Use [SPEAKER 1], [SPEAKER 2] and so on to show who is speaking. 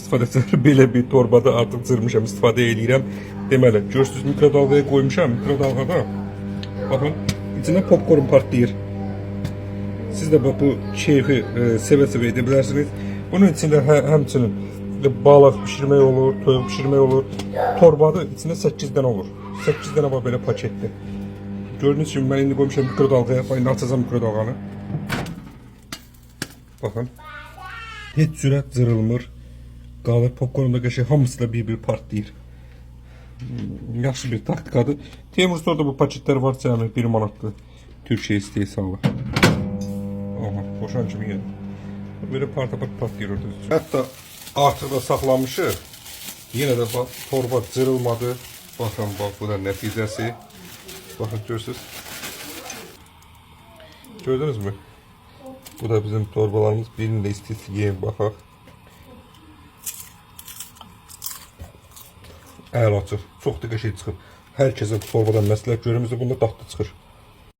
[SPEAKER 1] İstifadəçiləri belə bir torbada artıq cırmışam, istifadə edirəm. Deməli, görürsünüz mikrodalğaya qoymuşam. Mikrodalğada baxın, içində popcorn partlayır. Siz də bu keyfi sevə-sevə edə bilərsiniz. Bunun içində həmçinin balıq pişirmək olur, toyuq pişirmək olur. Torbadır, içində 8 dənə olur. 8 dənə var belə paketdə. Gördüğünüz gibi ben indi qoymuşam mikrodalğaya. Indi açacağım mikrodalğanı. Baxın. Heç cürə cırılmır. Qalır popcornda qəşəng hamısı da bir partlayır. Yaxşı bir taktikadır. Teymur Store'da bu paketler var, cəmi 1 manatdır. Türkiyə istehsalı. Aha, boşan kimi gedir. Böyle partlayır orada. Hətta artıq da saxlamışıq. Yenə də bax, torba cırılmadı. Baxın, bax, bu da nəticəsi. Bakın görürsünüz. Gördünüz mü? Bu da bizim torbalarımız. Birini de istəyir baxaq. Əlaçı. Çox da qəşəng çıxır. Hər kəsə torbadan məsləhət görürümüzdə bunda dadlı çıxır.